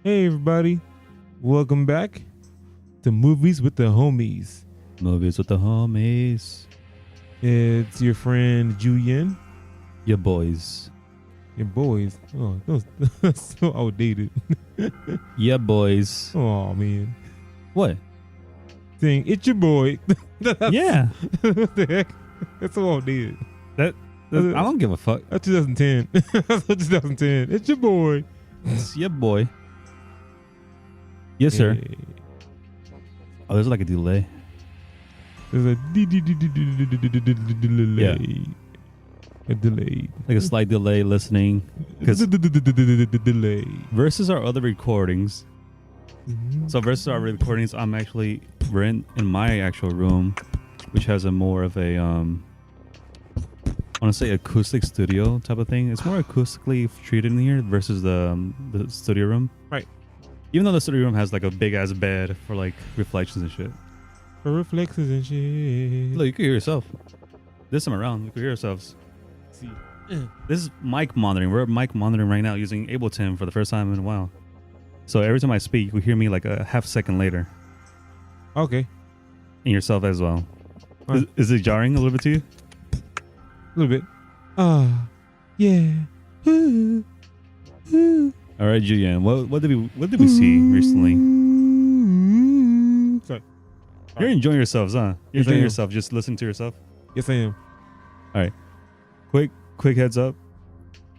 Hey everybody, welcome back to Movies with the Homies. Movies with the homies. It's your friend Julian, Your boys. your boys. Oh, that's so outdated. Yeah, boys. Oh man, What? saying it's your boy. Yeah. What the heck? That's so outdated. I don't give a fuck. That's 2010. That's 2010. It's your boy. It's your boy. Yes, sir. Hey, Oh, there's like a delay. there's a delay. A delay. Like a slight delay listening. Because Delay. versus our other recordings. So versus our recordings, we're in my actual room, which has a more of a I want to say acoustic studio type of thing. It's more acoustically treated in here versus the studio room. Right. Even though the studio room has like a big ass bed for like reflections and shit. For reflexes and shit. Look, you can hear yourself. This time around, we can hear ourselves. See. This is mic monitoring. We're mic monitoring right now using Ableton for the first time in a while. So every time I speak, you can hear me like a half second later. Okay. And yourself as well. Right. Is it jarring a little bit to you? A little bit. Yeah. Ooh. Ooh. All right, Julian. What did we see recently? Sorry. You're enjoying yourselves, huh? You're Yes, I enjoying am. yourself, just listening to yourself. Yes, I am. All right. Quick heads up.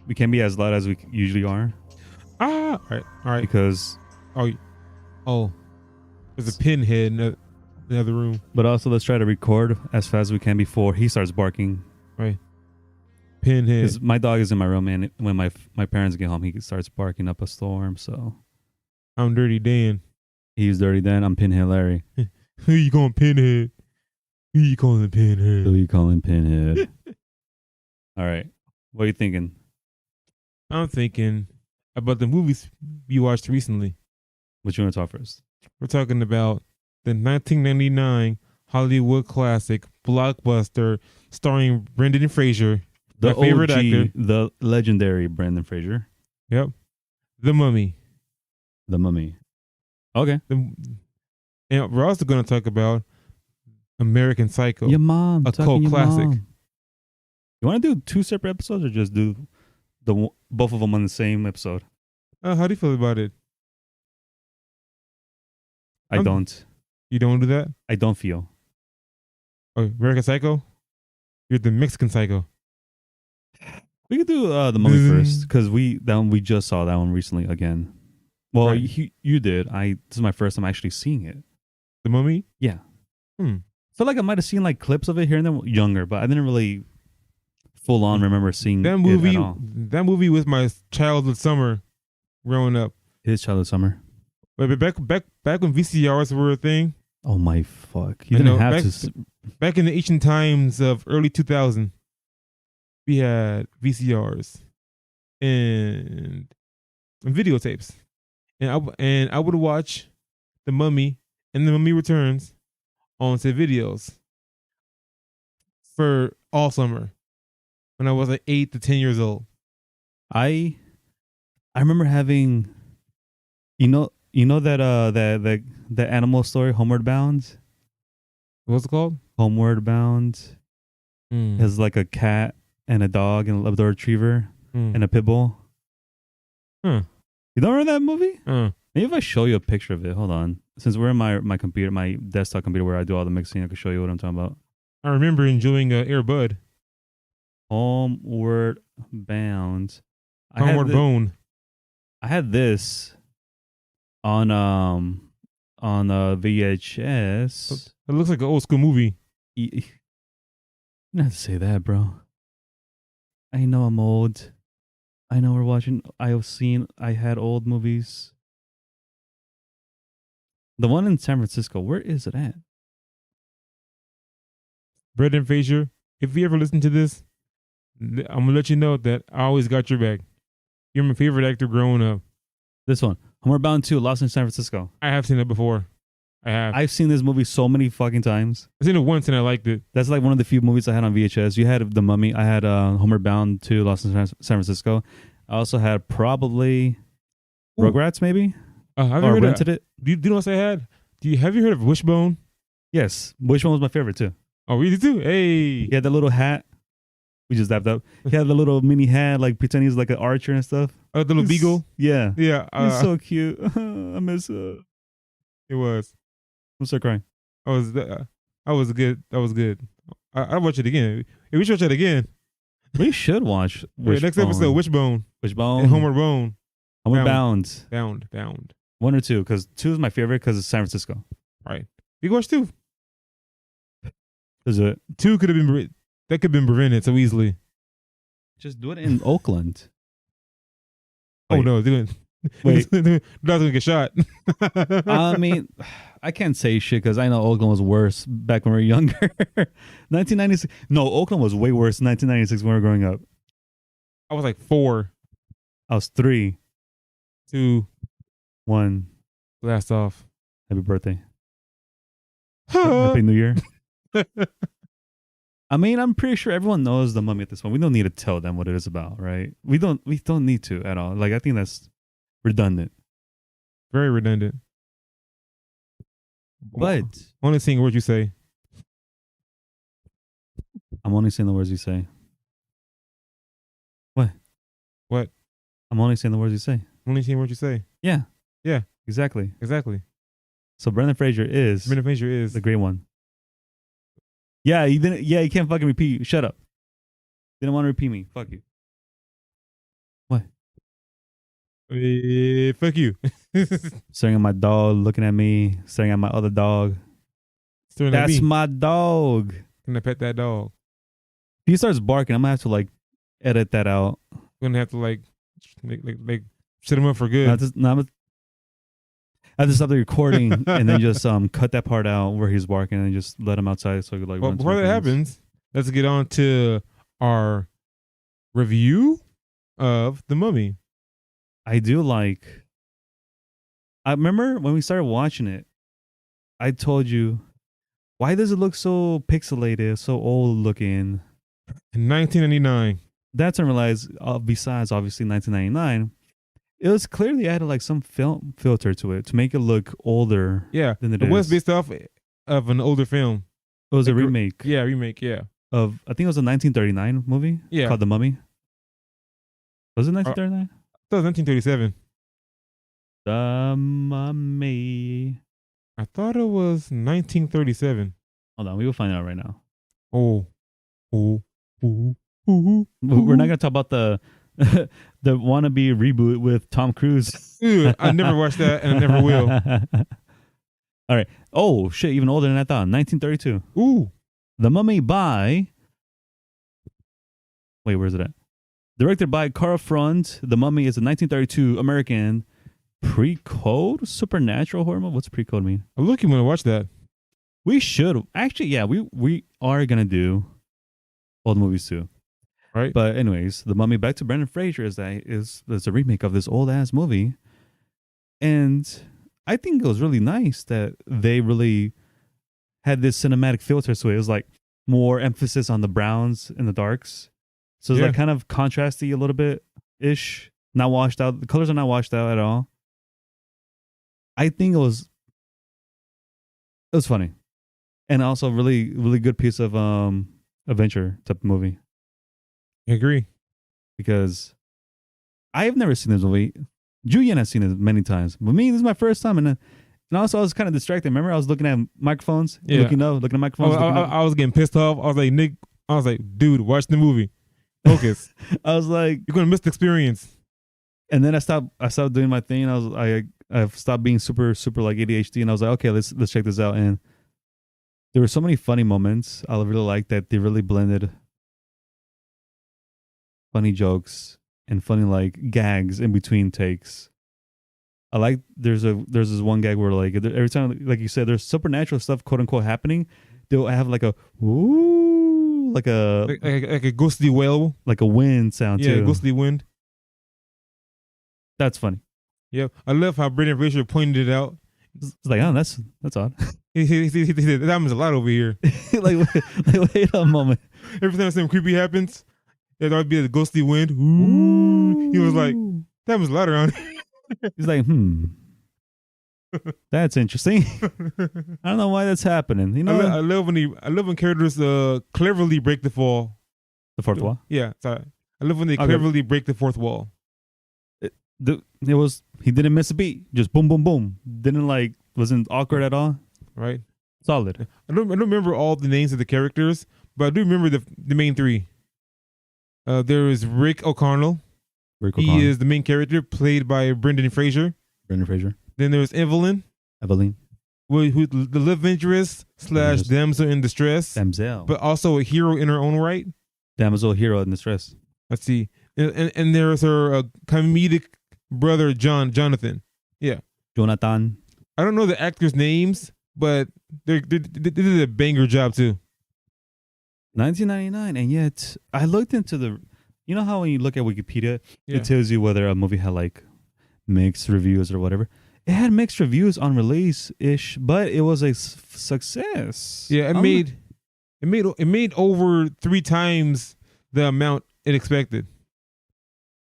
We can't be as loud as we usually are All right. All right. because, Oh. There's a pinhead in the other room. but also let's try to record as fast as we can before he starts barking. Right. Pinhead. Because my dog is in my room, and when my parents get home, he starts barking up a storm. So I'm Dirty Dan. he's Dirty Dan. I'm Pinhead Larry. Who you calling Pinhead? Who you calling Pinhead? Who you calling Pinhead? All right. What are you thinking? I'm thinking about the movies you watched recently. What you want to talk first? We're talking about the 1999 Hollywood classic blockbuster starring Brendan Fraser, The my favorite OG, actor. the legendary Brendan Fraser. Yep. The Mummy. The Mummy. Okay. And we're also going to talk about American Psycho. Your mom. A cult classic. You want to do two separate episodes or just do both of them on the same episode? How do you feel about it? I don't. You don't do that? I don't feel. Oh, American Psycho? You're the Mexican Psycho. We could do the Mummy first because we just saw that one recently again. Well, Right. you did. This is my first time actually seeing it. The Mummy? Yeah. Hmm. Felt like I might have seen like clips of it here and then younger, but I didn't really full on remember seeing That it movie. at all. That movie was my childhood summer, growing up. His childhood summer. But back when VCRs were a thing. Oh my fuck! You I didn't know, have to. Back in the ancient times of early 2000, we had VCRs and videotapes, and I would watch The Mummy and The Mummy Returns on said videos for all summer when I was like 8 to 10 years old. I remember having, you know that the animal story Homeward Bound. What's it called? Homeward Bound has like a cat and a dog and a Labrador Retriever and a pit bull. Huh. You don't remember that movie? Maybe if I show you a picture of it. Hold on. Since we're in my computer, my desktop computer where I do all the mixing, I can show you what I'm talking about. I remember enjoying Air Bud. Homeward Bound. Homeward Bone. I had this on VHS. It looks like an old school movie. You don't have to say that, bro. I know I'm old. I know we're watching. I had old movies. The one in San Francisco, where is it at? Brendan Fraser, if you ever listen to this, I'm going to let you know that I always got your back. You're my favorite actor growing up. This one. Homeward Bound 2, Lost in San Francisco. I have seen it before. I have. I've seen this movie so many fucking times. I've seen it once and I liked it. That's like one of the few movies I had on VHS. You had The Mummy. I had Homeward Bound 2, Lost in San Francisco. I also had probably Ooh. Rugrats, maybe, Have you or heard rented of, it. do you know what I had? Have you heard of Wishbone? Yes, which one was my favorite too? Oh, really too? Hey. He had the little hat. We just dapped up. He had the little mini hat, like pretend he's like an archer and stuff. The little beagle. Yeah, Yeah. he's so cute. I miss. It was. I'm so crying. I was. I was good. That was good. I watch it again. If we should watch it again. We should watch. Next episode, Wishbone. Wishbone. And Homeward Bone. Homeward Bound. Bound. 1 or 2, because 2 is my favorite because it's San Francisco. Right. You watch 2. Is it? 2 could have been. That could have been prevented so easily. Just do it in Oakland. Oh no, doing. Wait. Not gonna get shot. I mean, I can't say shit because I know Oakland was worse back when we were younger. 1996. No, Oakland was way worse in 1996 when we were growing up. I was like 4. I was 3, 2, 1. Blast off. Happy birthday. Happy New Year. I mean, I'm pretty sure everyone knows The Mummy at this point. We don't need to tell them what it is about, right? We don't need to at all. Like, I think that's redundant. Very redundant. But only seeing what you say. I'm only saying the words you say. What? I'm only saying the words you say. Only seeing what you say. Yeah. Yeah. Exactly. So Brendan Fraser is the great one. Yeah, you didn't. Yeah, you can't fucking repeat. Shut up. Didn't want to repeat me. Fuck you. What? Fuck you. Staring at my dog, looking at me, staring at my other dog. That's my dog. I'm gonna pet that dog. If he starts barking, I'm gonna have to like edit that out. I'm gonna have to like set him up for good. I have to stop the recording and then just cut that part out where he's barking and just let him outside so I could like. Well, before that happens, let's get on to our review of The Mummy. I remember when we started watching it, I told you, why does it look so pixelated, so old looking? In 1999. That's when I realized, besides obviously 1999, it was clearly added like some film filter to it to make it look older. Yeah, than it was based off of an older film. It was a remake. Yeah, remake. Yeah, of I think it was a 1939 movie. Yeah, called The Mummy. Was it 1939? That was 1937. The Mummy. I thought it was 1937. Hold on, we will find out right now. We're not gonna talk about the the wannabe reboot with Tom Cruise. Ew, I never watched that, and I never will. All right. Oh shit, even older than I thought. 1932. Ooh, The Mummy by. Wait, where's it at? Directed by Carl Front. The Mummy is a 1932 American pre-code supernatural horror movie. What's pre-code mean? I'm looking when I watch that. We should actually, yeah, we are gonna do old movies too. Right. But anyways, The Mummy, back to Brendan Fraser, is a remake of this old ass movie. And I think it was really nice that they really had this cinematic filter to it. It was like more emphasis on the browns and the darks. So it's like kind of contrasty a little bit ish. Not washed out. The colors are not washed out at all. I think it was funny. And also really, really good piece of adventure type of movie. I agree. Because I have never seen this movie. Julian has seen it many times. But me, this is my first time. And also I was kind of distracted. Remember, I was looking at microphones. Yeah. Looking at microphones. I was getting pissed off. I was like, Nick, dude, watch the movie. Focus. I was like, you're going to miss the experience. And then I stopped doing my thing. I stopped being super, super like ADHD. And I was like, okay, let's check this out. And there were so many funny moments. I really liked that they really blended funny jokes and funny like gags in between takes. I like there's this one gag where like every time, like you said, there's supernatural stuff quote unquote happening, they'll have like a woo, like a ghostly wail, like a wind sound too. Yeah, ghostly wind. That's funny. Yeah, I love how Brendan Fraser pointed it out. It's like, oh, that's odd. He said, that happens a lot over here. like wait a moment. Every time something creepy happens, Yeah, that would be the ghostly wind. Ooh. He was like, that was loud around. He's like, that's interesting. I don't know why that's happening. You know, I love when characters cleverly break the fall. The fourth wall. Yeah, sorry. I love when they cleverly break the fourth wall. He didn't miss a beat. Just boom, boom, boom. Wasn't awkward at all. Right. Solid. I don't remember all the names of the characters, but I do remember the main three. There is Rick O'Connell. He is the main character, played by Brendan Fraser. Then there's Evelyn, who the love interest / damsel in distress. But also a hero in her own right. Damsel hero in distress. Let's see. And there's her comedic brother, Jonathan. Yeah. Jonathan. I don't know the actors' names, but they did a banger job too. 1999, and yet I looked into you know how when you look at Wikipedia, it tells you whether a movie had like mixed reviews or whatever. It had mixed reviews on release-ish, but it was a success. Yeah, it made over 3 times the amount it expected.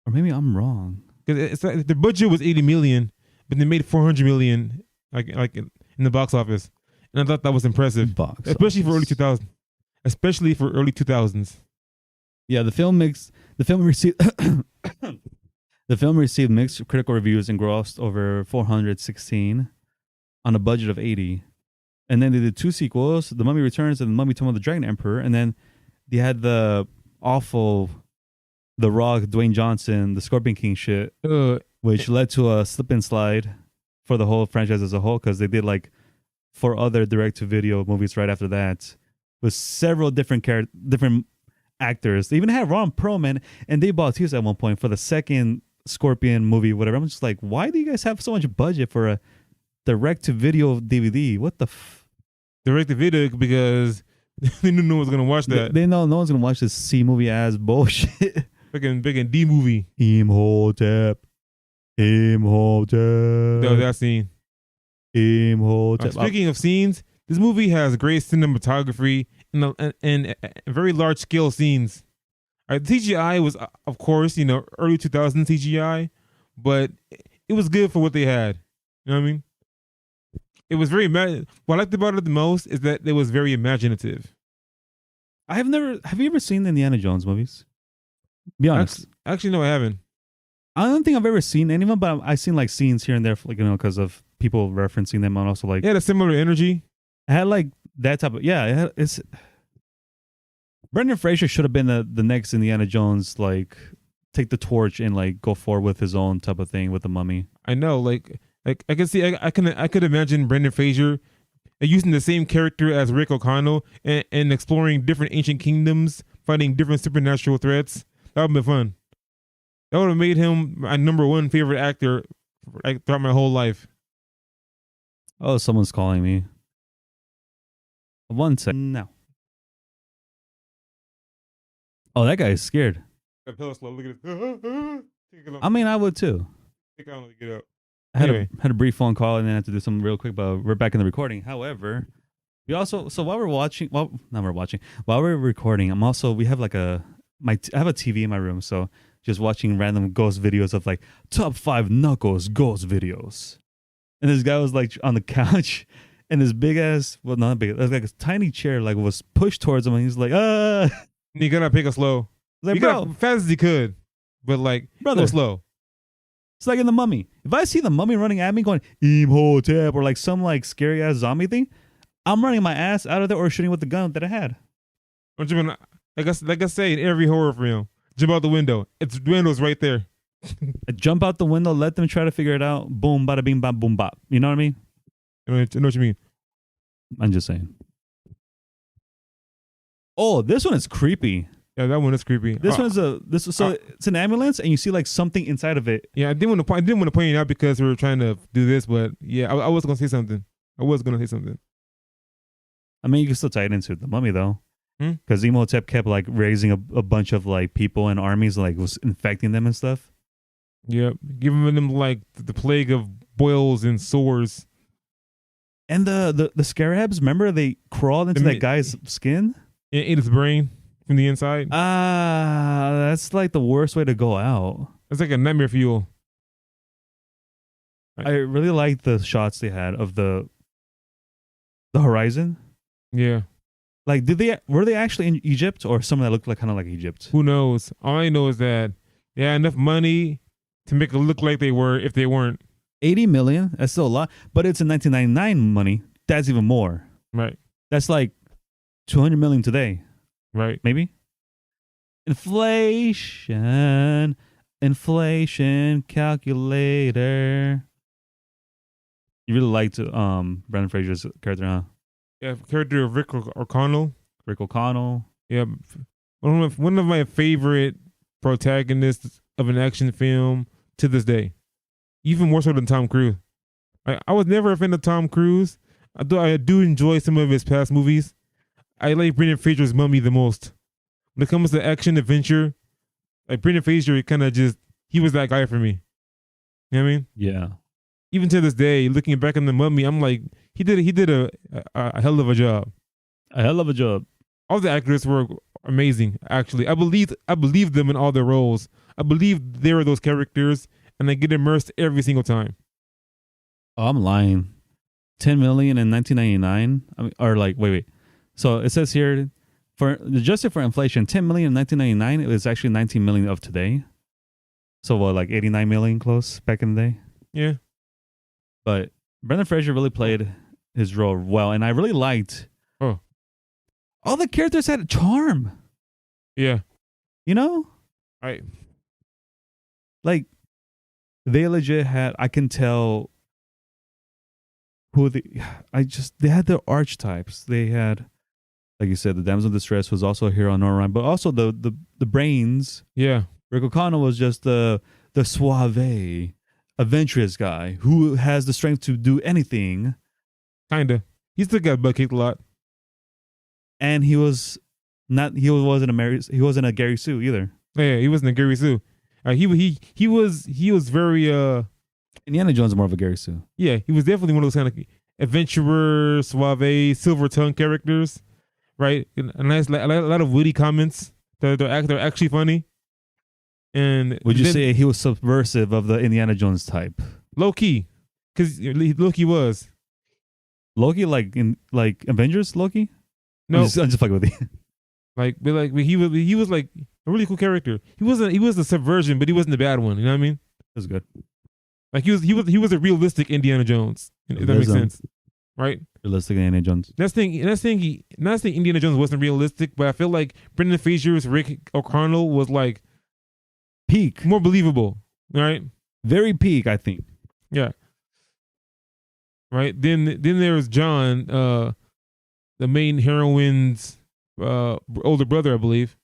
Or maybe I'm wrong. Because the budget was 80 million, but they made 400 million like in the box office, and I thought that was impressive, especially for early 2000s. Yeah, the film received the film received mixed critical reviews and grossed over 416 on a budget of 80. And then they did 2 sequels, The Mummy Returns and The Mummy Tomb of the Dragon Emperor. And then they had the awful The Rock, Dwayne Johnson, the Scorpion King shit, which led to a slip and slide for the whole franchise as a whole, because they did like 4 other direct-to-video movies right after that with several different actors. They even had Ron Perlman and Dave Bautista at one point for the second Scorpion movie, whatever. I'm just like, why do you guys have so much budget for a direct-to-video DVD? What the direct-to-video? Because they knew no one's gonna watch that. They know no one's gonna watch this C movie ass bullshit. Fucking big D movie. Imhotep. No, that scene. Imhotep. Speaking of scenes, this movie has great cinematography and very large scale scenes. The CGI was, of course, early 2000s CGI, but it was good for what they had. You know what I mean? It was very what I liked about it the most is that it was very imaginative. Have you ever seen the Indiana Jones movies? Be honest. Actually, no, I haven't. I don't think I've ever seen any of them, but I've seen like scenes here and there, because of people referencing them, and also like it had a similar energy. It had like that type of it's. Brendan Fraser should have been the next Indiana Jones, like take the torch and like go forward with his own type of thing with the Mummy. I know, like I can see, I could imagine Brendan Fraser using the same character as Rick O'Connell and exploring different ancient kingdoms, fighting different supernatural threats. That would have been fun. That would have made him my number 1 favorite actor throughout my whole life. Oh, someone's calling me. 1 second now. Oh, that guy is scared. Look at this. I mean, I would too. Get up. I had a brief phone call and then I had to do something real quick, but we're back in the recording. However, we also, so while we're recording, we have like I have a TV in my room, so just watching random ghost videos of like top 5 Knuckles ghost videos. And this guy was like on the couch and this big ass, well, not big, it was like a tiny chair, like was pushed towards him, and he's like, You gotta pick it slow. Like, you got fast as he could, but like, brother, slow. It's like in The Mummy. If I see the Mummy running at me going Imhotep or like some like scary ass zombie thing, I'm running my ass out of there or shooting with the gun that I had. Like I say in every horror film, jump out the window. The window's right there. I jump out the window, let them try to figure it out. Boom, bada bing, bam, boom, bop. You know what I mean? I know what you mean. I'm just saying. Oh, this one is creepy. Yeah, that one is creepy. It's an ambulance, and you see like something inside of it. Yeah, I didn't want to point it out because we were trying to do this, but yeah, I was gonna say something. I mean, you can still tie it into The Mummy though, because Imhotep kept like raising a bunch of like people and armies, like was infecting them and stuff. Yeah, giving them like the plague of boils and sores. And the scarabs, remember they crawled into that guy's skin? And ate his brain. from the inside. That's like the worst way to go out. It's like a nightmare fuel. I really like the shots they had of the horizon. Yeah. Like, were they actually in Egypt or something that looked like kind of like Egypt? Who knows? All I know is that they had enough money to make it look like they were if they weren't. 80 million. That's still a lot, but it's in 1999 money. That's even more. Right. That's like 200 million today. Right. Maybe. Inflation calculator. You really liked Brendan Fraser's character, huh? Yeah, character of Rick O'Connell. Rick O'Connell. Yeah, one of my favorite protagonists of an action film to this day. Even more so than Tom Cruise. I was never a fan of Tom Cruise. Although I do enjoy some of his past movies. I like Brendan Fraser's Mummy the most. When it comes to action adventure, like Brendan Fraser kind of he was that guy for me. You know what I mean? Yeah. Even to this day, looking back on the Mummy, I'm like, he did a hell of a job. A hell of a job. All the actors were amazing. Actually, I believed them in all their roles. I believed they were those characters, and I get immersed every single time. Oh, I'm lying. 10 million in 1999. I mean, or like, wait. So it says here, for adjusted for inflation, 10 million in 1999. It was actually 19 million of today. So what, like 89 million close back in the day? Yeah. But Brendan Fraser really played his role well, and I really liked. Oh. All the characters had charm. Yeah. You know? Right. Like, they legit had, I can tell they had their archetypes. They had, like you said, the damsel in distress was also a hero on our line, but also the brains. Yeah. Rick O'Connell was just the suave, adventurous guy who has the strength to do anything. Kinda. He still got butt kicked a lot. And he wasn't a Gary Sue either. Yeah, he wasn't a Gary Sue. He was very Indiana Jones is more of a Gary Sue. Yeah, he was definitely one of those kind of adventurer, suave, silver tongue characters, right? A lot of witty comments that they're actually funny. And would you say he was subversive of the Indiana Jones type? Low key, because Loki was. Loki, like in Avengers Loki? No, I'm just fucking with you. He was like a really cool character. He was a subversion, but he wasn't the bad one. You know what I mean? That was good. Like he was a realistic Indiana Jones. If that makes sense, right? Realistic Indiana Jones. Not saying Indiana Jones wasn't realistic, but I feel like Brendan Fraser's Rick O'Connell was like peak, more believable, right? Very peak, I think. Yeah. Right. Then there's John, the main heroine's older brother, I believe,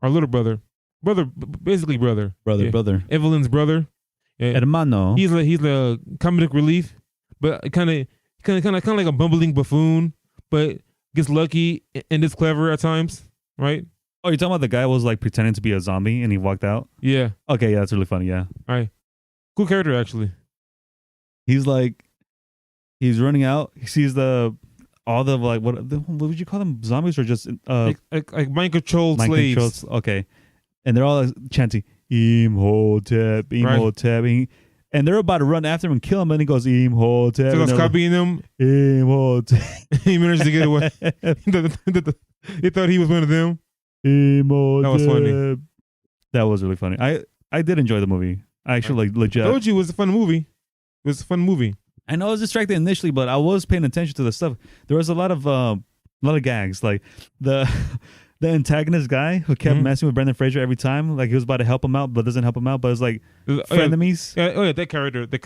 or little brother, basically brother. Brother. Evelyn's brother. Yeah. Hermano. He's a comedic relief, but kind of like a bumbling buffoon, but gets lucky and is clever at times, right? Oh, you're talking about the guy who was like pretending to be a zombie and he walked out? Yeah. Okay, yeah, that's really funny. Yeah. All right. Cool character, actually. He's running out. He sees all the like what would you call them? Zombies or just like mind controlled slaves? Okay, and they're all chanting Imhotep, Imhotep, right. And they're about to run after him and kill him, and he goes Imhotep. So they're copying them. Imhotep. He managed to get away. They thought he was one of them. Imhotep. That was funny. That was really funny. I did enjoy the movie. I actually legit. I told you it was a fun movie. It was a fun movie. I know I was distracted initially, but I was paying attention to the stuff. There was a lot of gags, like the antagonist guy who kept messing with Brendan Fraser every time, like he was about to help him out, but doesn't help him out. But it's like frenemies. Yeah, that character. I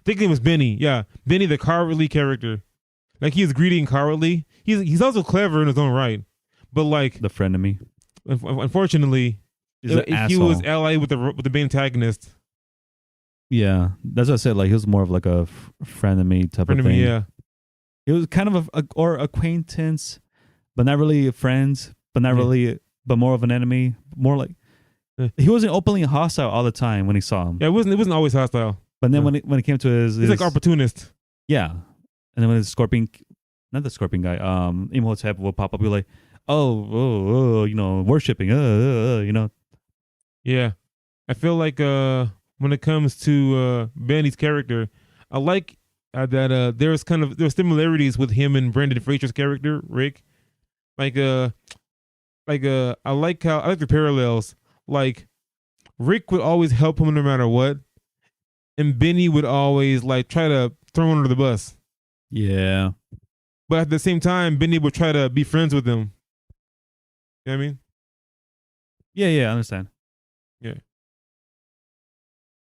think it was Benny. Yeah, Benny, the cowardly character. Like he is greedy and cowardly. He's also clever in his own right, but like the frenemy. Unfortunately, he was allied with the main antagonist. Yeah, that's what I said. Like he was more of like a frenemy type of thing. Yeah, he was kind of or acquaintance, but not really friends. But not really, but more of an enemy. More like he wasn't openly hostile all the time when he saw him. Yeah, it wasn't always hostile. But then when it came to he's like opportunist. Yeah, and then when the scorpion, not the scorpion guy, Imhotep will pop up. You're like, worshiping, Yeah, I feel like when it comes to Benny's character, I like that there's similarities with him and Brendan Fraser's character Rick. Like I like the parallels. Like Rick would always help him no matter what, and Benny would always like try to throw him under the bus. Yeah. But at the same time, Benny would try to be friends with him. You know what I mean? Yeah, I understand. Yeah.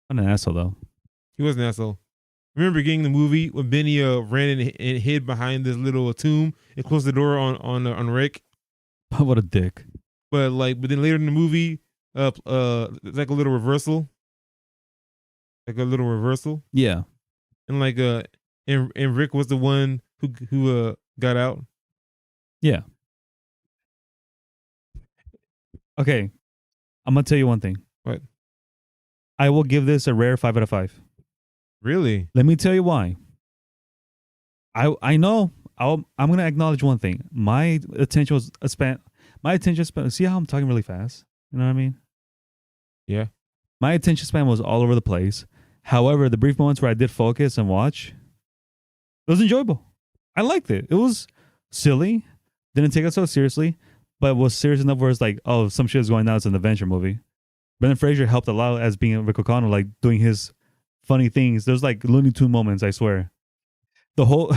I'm an asshole though. He was an asshole. Remember beginning the movie when Benny ran and hid behind this little tomb and closed the door on Rick. What a dick. But then later in the movie, it's like a little reversal. Yeah. And and Rick was the one who got out. Yeah. Okay. I'm gonna tell you one thing. What? I will give this a rare 5 out of 5. Really? Let me tell you why. I know. I'm gonna acknowledge one thing. My attention span. See how I'm talking really fast? You know what I mean? Yeah. My attention span was all over the place. However, the brief moments where I did focus and watch, it was enjoyable. I liked it. It was silly. Didn't take it so seriously, but was serious enough where it's like, oh, some shit is going down. It's an adventure movie. Brendan Fraser helped a lot as being Rick O'Connell, like doing his funny things. There's like Looney Tune moments, I swear. The whole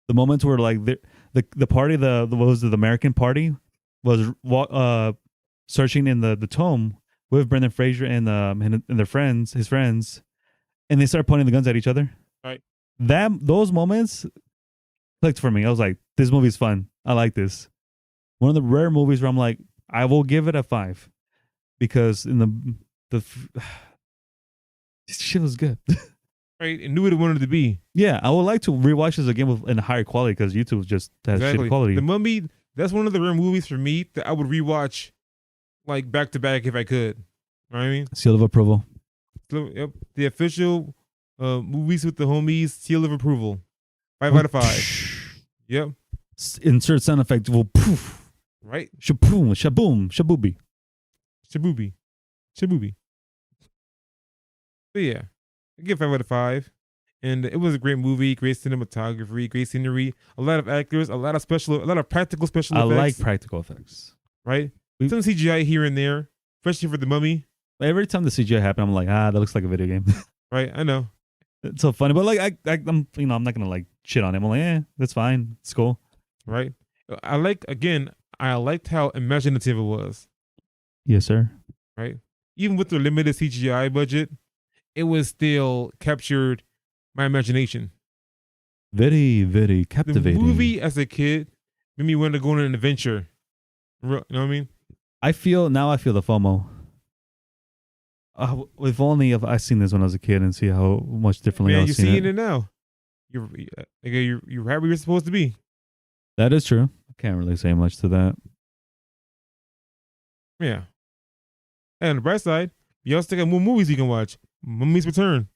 the moments where like the party, the what was it, the American party was searching in the tome with Brendan Fraser and their friends, his friends, and they start pointing the guns at each other. Right. Those moments clicked for me. I was like, this movie's fun. I like this. One of the rare movies where I'm like, I will give it a 5 because in the this shit was good. Right, and knew what it wanted to be. Yeah, I would like to rewatch this again in higher quality because YouTube just has shitty quality. The Mummy, that's one of the rare movies for me that I would rewatch like back to back if I could. You know what I mean? Seal of approval. So, yep, the official movies with the homies seal of approval. 5 out of 5. Yep. Insert sound effect. Well, poof. Right. Shaboom, shaboom, shabooby. Shaboobie. So yeah, I give 5 out of 5. And it was a great movie, great cinematography, great scenery, a lot of actors, a lot of practical special effects. I like practical effects. Right? Some CGI here and there, especially for the Mummy. Every time the CGI happened, I'm like, that looks like a video game. Right, I know. It's so funny, but like I'm not gonna like shit on it. I'm like, that's fine, it's cool. Right. I liked how imaginative it was. Yes, sir. Right. Even with the limited CGI budget, it was still captured my imagination. Very, very captivating. The movie as a kid made me want to go on an adventure. You know what I mean? I feel the FOMO. If only if I seen this when I was a kid and see how much differently I was seeing it. You're seeing it now. You're right where you're supposed to be. That is true. I can't really say much to that. Yeah. And on the bright side, you also got more movies you can watch. Mummy's Return.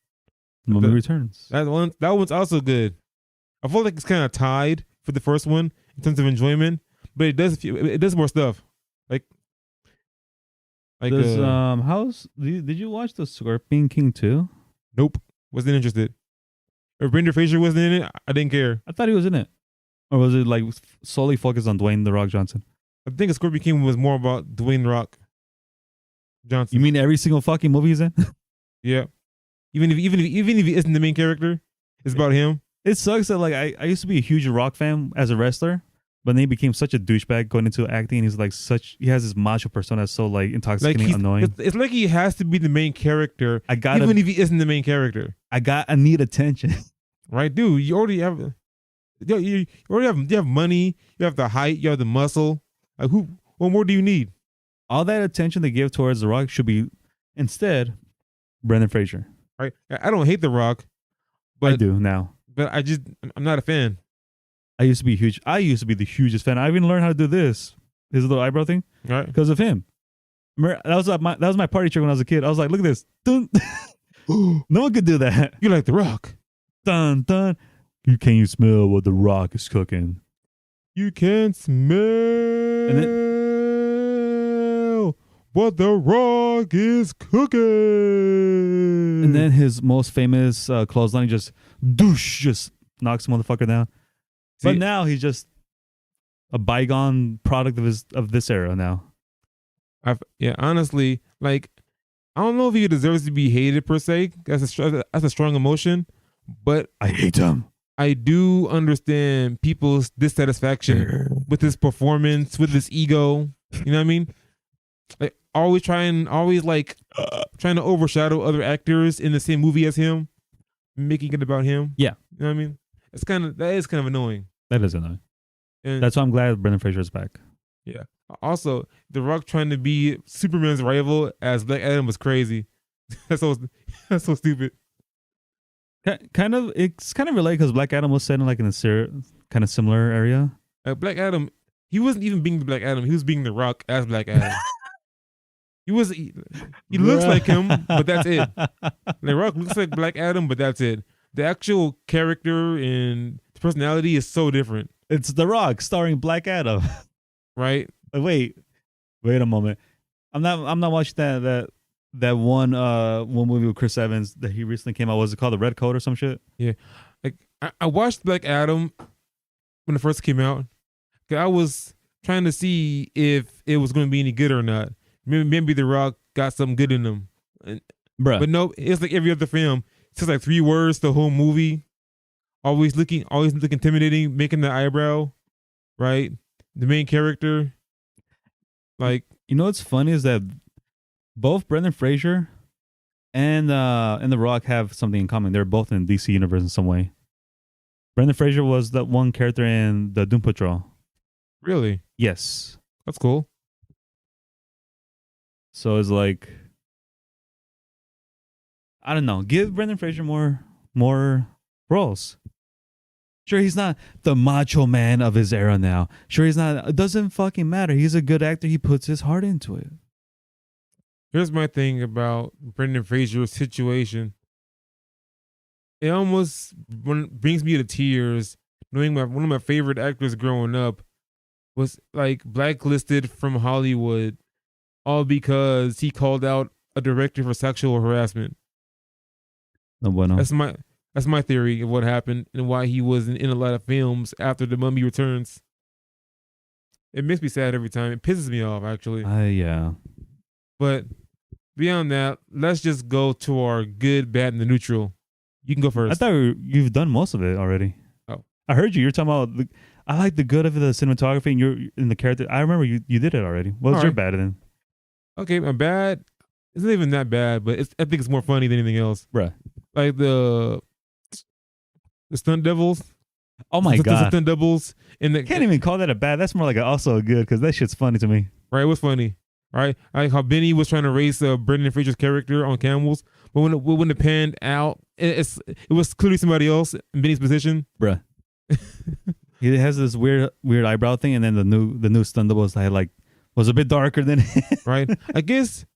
Mummy Returns. That one's also good. I feel like it's kind of tied for the first one in terms of enjoyment, but it does more stuff. Did you watch the Scorpion King 2? Nope. Wasn't interested. If Brendan Fraser wasn't in it, I didn't care. I thought he was in it. Or was it like solely focused on Dwayne "The Rock" Johnson? I think Scorpion King was more about Dwayne "The Rock" Johnson. You mean every single fucking movie he's in? Yeah. Even if he isn't the main character, it's about him. It sucks that like I used to be a huge Rock fan as a wrestler, but then he became such a douchebag going into acting. And he's like he has this macho persona that's so like intoxicating, annoying. It's like he has to be the main character, even if he isn't the main character. I need attention. Right, dude. You already have money. You have the height. You have the muscle. Like what more do you need? All that attention they give towards The Rock should be instead Brendan Fraser. Right. I don't hate The Rock, but I do now. But I'm not a fan. I used to be huge. I used to be the hugest fan. I even learned how to do his little eyebrow thing, right? Because of him. Remember, that was my party trick when I was a kid. I was like, look at this. Dun. No one could do that. You like The Rock. Dun dun. Can you smell what The Rock is cooking? You can smell what the Rock is cooking. And then his most famous clothesline just just knocks the motherfucker down. But now he's just a bygone product of this era now. Honestly, like, I don't know if he deserves to be hated per se. That's a strong emotion, but I hate him. I do understand people's dissatisfaction with his performance, with his ego. You know what I mean? Like always trying to overshadow other actors in the same movie as him, making it about him. Yeah, you know what I mean? That is kind of annoying. That is annoying. And that's why I'm glad Brendan Fraser is back. Yeah. Also, The Rock trying to be Superman's rival as Black Adam was crazy. That's so stupid. It's kind of related because Black Adam was set in like in a kind of similar area. Black Adam, he wasn't even being the Black Adam. He was being The Rock as Black Adam. He looks like him, but that's it. The Rock looks like Black Adam, but that's it. The actual character and personality is so different. It's The Rock starring Black Adam, right? Wait a moment. I'm not watching that one movie with Chris Evans that he recently came out. Was it called The Red Coat or some shit? Yeah, like I watched Black Adam when it first came out. I was trying to see if it was going to be any good or not. Maybe The Rock got something good in him, bruh. But no, it's like every other film. It's just like 3 words the whole movie. Always looking intimidating, making the eyebrow, right? The main character, like, you know what's funny is that both Brendan Fraser and The Rock have something in common. They're both in DC universe in some way. Brendan Fraser was that one character in the Doom Patrol. Really? Yes. That's cool. So it's like, I don't know. Give Brendan Fraser more roles. Sure, he's not the macho man of his era now. Sure, he's not. It doesn't fucking matter. He's a good actor. He puts his heart into it. Here's my thing about Brendan Fraser's situation. It almost brings me to tears knowing one of my favorite actors growing up was like blacklisted from Hollywood, all because he called out a director for sexual harassment. No bueno. That's my theory of what happened and why he wasn't in a lot of films after The Mummy Returns. It makes me sad every time. It pisses me off, actually. Yeah. But beyond that, let's just go to our good, bad, and the neutral. You can go first. I thought you've done most of it already. Oh. I heard you. You're talking about I like the good of the cinematography and you're in the character. I remember you did it already. What's your bad then? Okay, my bad. It's not even that bad, but I think it's more funny than anything else. Bruh. Like the stunt devils. Oh my god. The stunt devils. Can't even call that a bad. That's more like also a good because that shit's funny to me. Right, it was funny. Right, like how Benny was trying to race Brendan Fraser's character on camels, but when it panned out, it was clearly somebody else in Benny's position. Bruh. He has this weird eyebrow thing, and then the new stunt devils was a bit darker than right. I guess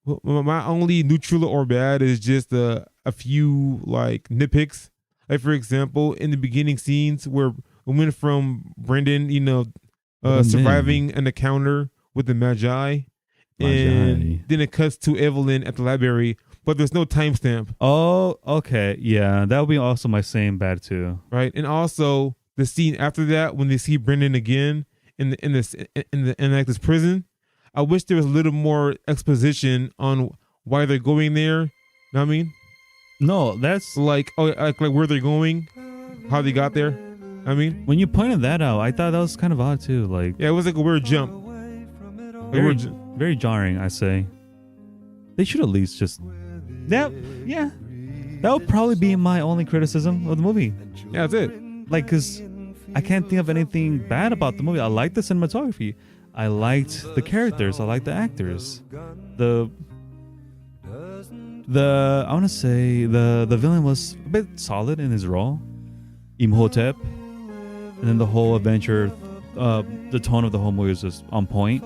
my only neutral or bad is just a few like nitpicks. Like for example, in the beginning scenes where we went from Brendan, surviving an encounter with the Magi. And then it cuts to Evelyn at the library, but there's no timestamp. Oh, okay, yeah, that would be also my same bad too. Right, and also the scene after that when they see Brendan again in this prison. I wish there was a little more exposition on why they're going there. Know what I mean? No, that's like where they're going, how they got there. I mean, when you pointed that out, I thought that was kind of odd too. Like, yeah, it was like a weird jump. Very jarring, I say. They should at least just that. Yeah, that would probably be my only criticism of the movie. Yeah, that's it. Like, cause I can't think of anything bad about the movie. I liked the cinematography. I liked the characters. I liked the actors. I want to say the villain was a bit solid in his role, Imhotep, and then the whole adventure, the tone of the whole movie was just on point.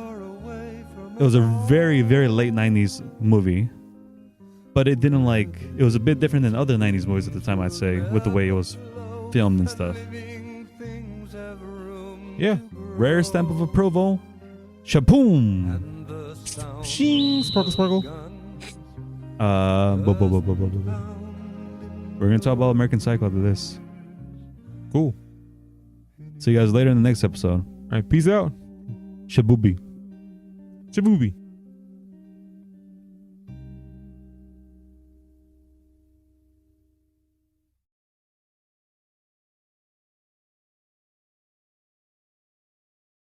It was a very, very late 90s movie, but it was a bit different than other 90s movies at the time, I'd say, with the way it was filmed and stuff. Yeah. Rare stamp of approval. Shaboom. Shing, sparkle, sparkle. We're gonna talk about American Psycho after this. Cool. See you guys later in the next episode. All right, peace out. Shabooby. Shabooby.